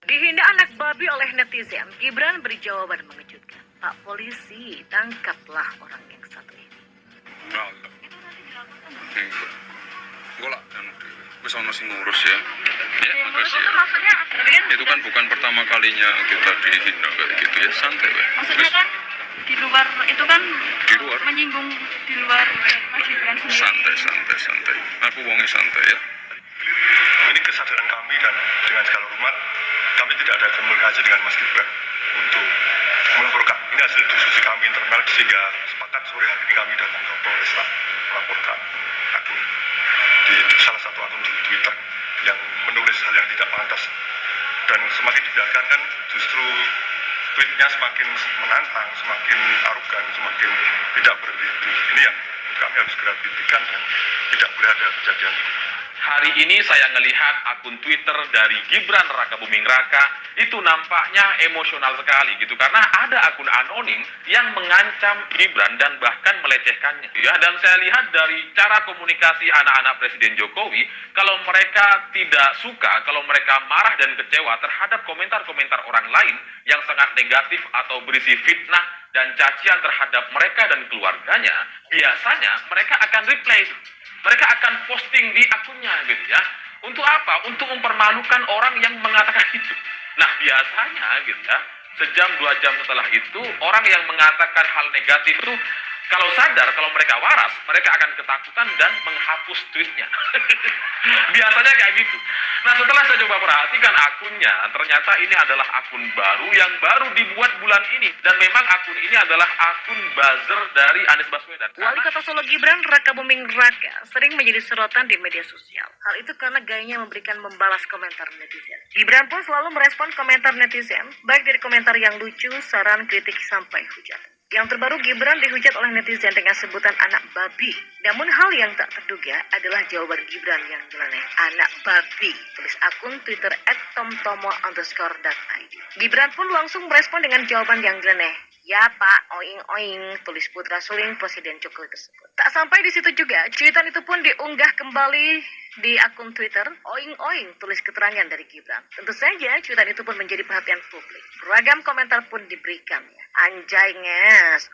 Dihina anak babi oleh netizen, Gibran beri jawaban mengejutkan. Pak polisi, tangkaplah orang yang satu ini. Enggak. Enggak lah, wis ono sing ngurus ya. Ya, makasih ya. Maksudnya, Itu kan bukan pertama kalinya kita dihina kayak gitu ya, santai ya. maksudnya kan di luar itu kan Di luar menyinggung di luar Mas Gibran sendiri. santai. Aku wongnya santai ya. Ini kesadaran kami dan dengan segala hormat kami tidak ada komunikasi dengan Mas Gibran untuk melaporkan. Ini hasil diskusi kami internal sehingga sepakat sore hari ini kami datang ke Polresta melaporkan akun di salah satu akun di Twitter yang menulis hal yang tidak pantas, dan semakin dibiarkan kan justru tweetnya semakin menantang, semakin arogan, semakin tidak berhenti. Ini yang kami harus segera hentikan dan tidak boleh ada kejadian itu. Hari ini saya ngelihat akun Twitter dari Gibran Raka Buming Raka itu nampaknya emosional sekali gitu, karena ada akun anonim yang mengancam Gibran dan bahkan melecehkannya ya. Dan saya lihat dari cara komunikasi anak-anak Presiden Jokowi, kalau mereka tidak suka, kalau mereka marah dan kecewa terhadap komentar-komentar orang lain yang sangat negatif atau berisi fitnah dan cacian terhadap mereka dan keluarganya, biasanya mereka akan reply. Mereka akan posting di akunnya gitu ya. Untuk apa? Untuk mempermalukan orang yang mengatakan itu. Nah, biasanya gitu ya, sejam 2 jam setelah itu orang yang mengatakan hal negatif itu kalau sadar, kalau mereka waras, mereka akan ketakutan dan menghapus tweetnya. Biasanya kayak gitu. Nah, setelah saya coba perhatikan akunnya, ternyata ini adalah akun baru yang baru dibuat bulan ini. Dan memang akun ini adalah akun buzzer dari Anies Baswedan. Wali Kota Solo Gibran Raka Buming Raka sering menjadi sorotan di media sosial. Hal itu karena gayanya memberikan membalas komentar netizen. Gibran pun selalu merespon komentar netizen, baik dari komentar yang lucu, saran, kritik, sampai hujatan. Yang terbaru, Gibran dihujat oleh netizen dengan sebutan anak babi. Namun hal yang tak terduga adalah jawaban Gibran yang nyeleneh. Anak babi, tulis akun Twitter @tomtomo_id. Gibran pun langsung merespon dengan jawaban yang nyeleneh. Ya Pak, oing-oing, tulis putra sulung Presiden Jokowi tersebut. Tak sampai di situ juga, cuitan itu pun diunggah kembali di akun Twitter, oing-oing, tulis keterangan dari Gibran. Tentu saja, cuitan itu pun menjadi perhatian publik. Beragam komentar pun diberikan ya. Anjay nges,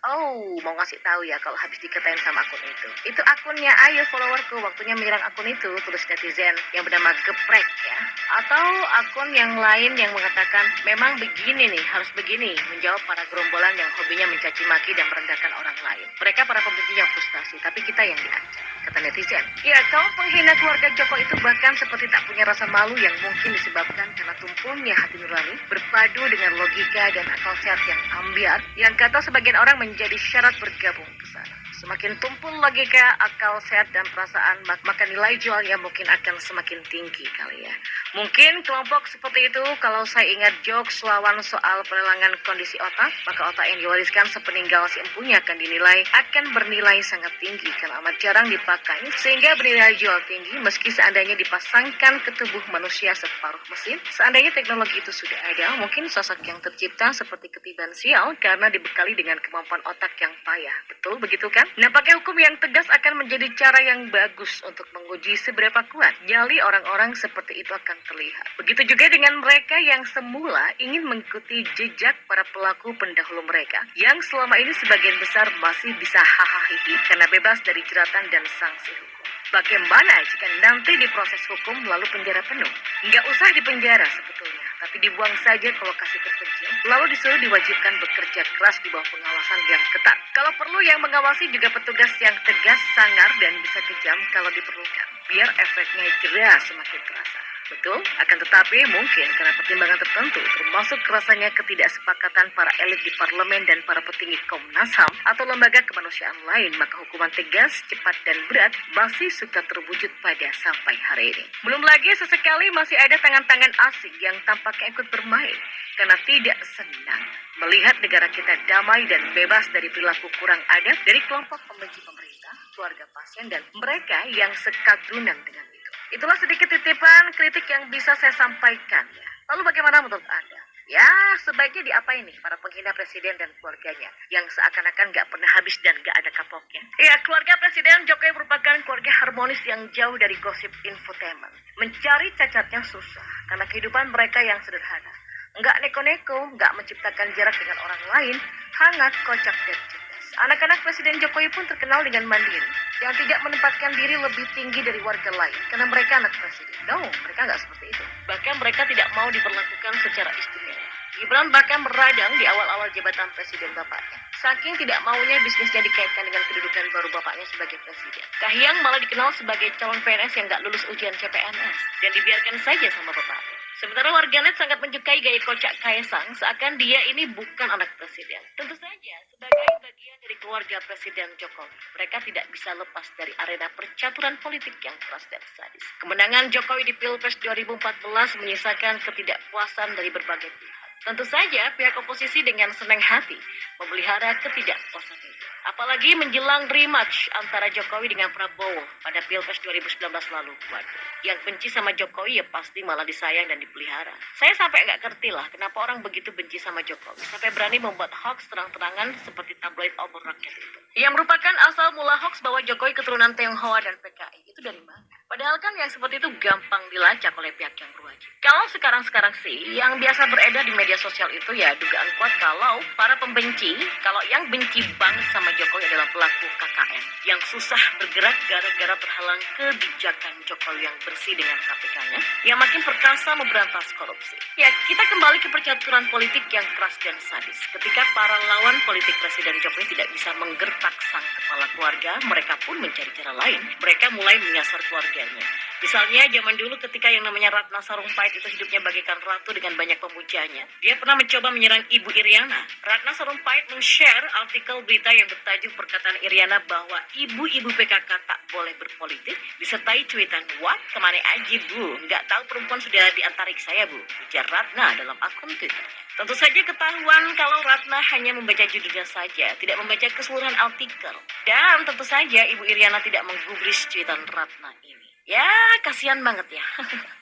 mau ngasih tahu ya kalau habis dikatain sama akun itu. Itu akunnya, ayo followerku, waktunya menyerang akun itu, tulis netizen yang bernama Geprek ya. Atau akun yang lain yang mengatakan, memang begini nih, harus begini, menjawab para gerombolan yang hobinya mencaci maki dan merendahkan orang lain. Mereka para pembenci yang frustasi, tapi kita yang diancam, kata netizen. Ya, kaum penghina keluarga Joko itu bahkan seperti tak punya rasa malu yang mungkin disebabkan karena tumpulnya hati nurani berpadu dengan logika dan akal sehat yang ambiar, yang kata sebagian orang menjadi syarat bergabung ke sana. Semakin tumpul logika, akal sehat, dan perasaan, maka nilai jualnya mungkin akan semakin tinggi kali ya. Mungkin kelompok seperti itu, kalau saya ingat jokes lawan soal pelelangan kondisi otak, maka otak yang diwariskan sepeninggal si empunya akan dinilai akan bernilai sangat tinggi karena amat jarang dipakai, sehingga bernilai jual tinggi meski seandainya dipasangkan ke tubuh manusia separuh mesin. Seandainya teknologi itu sudah ada, mungkin sosok yang tercipta seperti ketiban sial karena dibekali dengan kemampuan otak yang payah. Betul begitu kan? Nampaknya hukum yang tegas akan menjadi cara yang bagus untuk menguji seberapa kuat nyali orang-orang seperti itu akan terlihat. Begitu juga dengan mereka yang semula ingin mengikuti jejak para pelaku pendahulu mereka, yang selama ini sebagian besar masih bisa hahaha karena bebas dari jeratan dan sanksi hukum. Bagaimana jika nanti diproses hukum lalu penjara penuh? Nggak usah dipenjara sebetulnya, tapi dibuang saja ke lokasi terpencil, lalu disuruh diwajibkan bekerja keras di bawah pengawasan yang ketat. Kalau perlu yang mengawasi juga petugas yang tegas, sangar, dan bisa kejam kalau diperlukan, biar efeknya jelas semakin terasa. Betul, akan tetapi mungkin karena pertimbangan tertentu, termasuk rasanya ketidaksepakatan para elit di parlemen dan para petinggi Komnas HAM atau lembaga kemanusiaan lain, maka hukuman tegas, cepat, dan berat masih suka terwujud pada sampai hari ini. Belum lagi sesekali masih ada tangan-tangan asing yang tampaknya ikut bermain karena tidak senang melihat negara kita damai dan bebas dari perilaku kurang adab dari kelompok pembenci pemerintah, keluarga pasien, dan mereka yang sekadrunan dengan itu. Itulah sedikit titipan kritik yang bisa saya sampaikan ya. Lalu bagaimana menurut Anda? Ya, sebaiknya diapain nih para penghina presiden dan keluarganya yang seakan-akan gak pernah habis dan gak ada kapoknya. Ya, keluarga Presiden Jokowi merupakan keluarga harmonis yang jauh dari gosip infotainment. Mencari cacatnya susah karena kehidupan mereka yang sederhana. nggak neko-neko, nggak menciptakan jarak dengan orang lain, hangat, kocak, dan cerdas. Anak-anak Presiden Jokowi pun terkenal dengan mandiri, yang tidak menempatkan diri lebih tinggi dari warga lain, karena mereka anak presiden. No, mereka nggak seperti itu. Bahkan mereka tidak mau diperlakukan secara istimewa. Gibran bahkan beradang di awal-awal jabatan presiden bapaknya. Saking tidak maunya bisnisnya dikaitkan dengan kedudukan baru bapaknya sebagai presiden. Kahiyang malah dikenal sebagai calon PNS yang nggak lulus ujian CPNS dan dibiarkan saja sama bapaknya. Sementara warganet sangat menyukai gaya kocak Kaisang seakan dia ini bukan anak presiden. Tentu saja, sebagai bagian dari keluarga Presiden Jokowi, mereka tidak bisa lepas dari arena percaturan politik yang keras dan sadis. Kemenangan Jokowi di Pilpres 2014 menyisakan ketidakpuasan dari berbagai pihak. Tentu saja pihak oposisi dengan senang hati memelihara ketidakpuasan itu. Apalagi menjelang rematch antara Jokowi dengan Prabowo pada Pilpres 2019 lalu. Waduh, yang benci sama Jokowi ya pasti malah disayang dan dipelihara. Saya sampai nggak ngerti lah kenapa orang begitu benci sama Jokowi. Sampai berani membuat hoax terang-terangan seperti tabloid obor rakyat itu. Yang merupakan asal mula hoax bahwa Jokowi keturunan Tionghoa dan PKI. Itu dari mana? Padahal kan yang seperti itu gampang dilacak oleh pihak yang berwajib. Kalau sekarang-sekarang sih, yang biasa beredar di media sosial itu ya dugaan kuat kalau para pembenci, kalau yang benci banget sama Jokowi adalah pelaku KKN yang susah bergerak gara-gara terhalang kebijakan Jokowi yang bersih dengan KPK-nya, yang makin perkasa memberantas korupsi. Ya, kita kembali ke percaturan politik yang keras dan sadis. Ketika para lawan politik Presiden Jokowi tidak bisa menggertak sang kepala keluarga, mereka pun mencari cara lain. Mereka mulai menyasar keluarganya. Misalnya zaman dulu ketika yang namanya Ratna Sarumpait itu hidupnya bagaikan ratu dengan banyak pemujanya. Dia pernah mencoba menyerang Ibu Iriana. Ratna Sarumpait men-share artikel berita yang bertajuk perkataan Iriana bahwa ibu-ibu PKK tak boleh berpolitik, disertai cuitan, "What? Kemana aja bu? Nggak tahu perempuan sudah diantariksa ya bu?" ujar Ratna dalam akun Twitternya. Tentu saja ketahuan kalau Ratna hanya membaca judulnya saja, tidak membaca keseluruhan artikel. Dan tentu saja Ibu Iriana tidak menggubris cuitan Ratna ini. Ya, kasihan banget ya.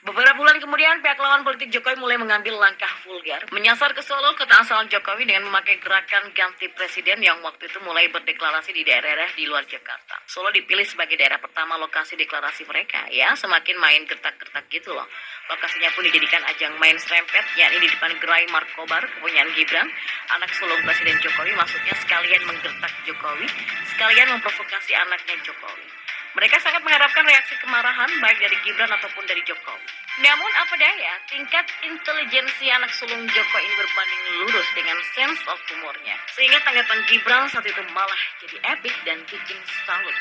Beberapa bulan kemudian, pihak lawan politik Jokowi mulai mengambil langkah vulgar, menyasar ke Solo, kota asal Jokowi dengan memakai gerakan ganti presiden yang waktu itu mulai berdeklarasi di daerah-daerah di luar Jakarta. Solo dipilih sebagai daerah pertama lokasi deklarasi mereka, ya semakin main gertak-gertak gitu loh. Lokasinya pun dijadikan ajang main serempet, yakni di depan gerai Markobar, kepunyaan Gibran, anak sulung Presiden Jokowi, maksudnya sekalian menggertak Jokowi, sekalian memprovokasi anaknya Jokowi. Mereka sangat mengharapkan reaksi kemarahan baik dari Gibran ataupun dari Jokowi. Namun apa daya, tingkat intelijensi anak sulung Jokowi ini berbanding lurus dengan sense of humornya. Sehingga tanggapan Gibran saat itu malah jadi epic dan bikin salut.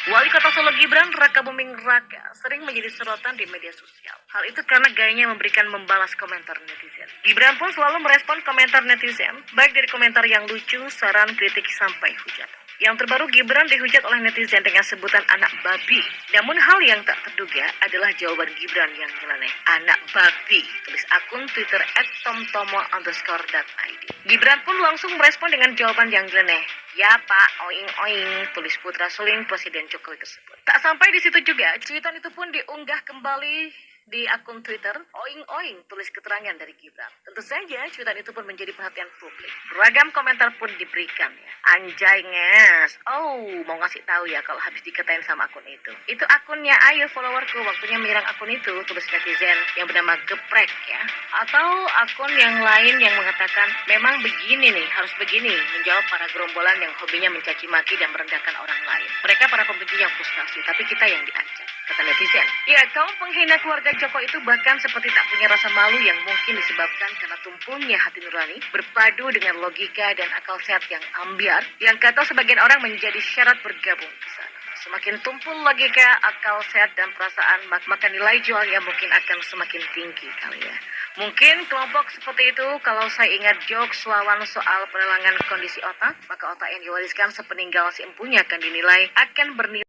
Wali Kota Solo Gibran, Raka Buming Raka, sering menjadi sorotan di media sosial. Hal itu karena gayanya memberikan membalas komentar netizen. Gibran pun selalu merespon komentar netizen, baik dari komentar yang lucu, saran, kritik, sampai hujatan. Yang terbaru, Gibran dihujat oleh netizen dengan sebutan anak babi. Namun hal yang tak terduga adalah jawaban Gibran yang nyeleneh. Anak babi, tulis akun Twitter @tomtomo_id. Gibran pun langsung merespon dengan jawaban yang nyeleneh. Ya pak, oing oing, tulis putra sulung Presiden Jokowi tersebut. Tak sampai di situ juga, cuitan itu pun diunggah kembali di akun Twitter, oing oing, tulis keterangan dari Gibran. Tentu saja cuitan itu pun menjadi perhatian publik. Beragam komentar pun diberikan ya. Anjay nges, oh mau ngasih tahu ya kalau habis dikatain sama akun itu. Itu akunnya ayo followerku, waktunya menyerang akun itu, tulis netizen yang bernama Geprek ya. Atau akun yang lain yang mengatakan memang begini nih, harus begini, menjawab para gerombolan yang hobinya mencaci maki dan merendahkan orang lain. Mereka para pembenci yang frustasi, tapi kita yang diancam, kata netizen. Ya, kaum penghina keluarga Jokowi itu bahkan seperti tak punya rasa malu yang mungkin disebabkan karena tumpulnya hati nurani berpadu dengan logika dan akal sehat yang ambiar yang kata sebagian orang menjadi syarat bergabung ke sana. Semakin tumpul logika, akal sehat dan perasaan, maka nilai jualnya mungkin akan semakin tinggi kali ya. Mungkin kelompok seperti itu kalau saya ingat jokes lawan soal pelelangan kondisi otak, maka otak yang diwariskan sepeninggal si empunya akan dinilai akan bernilai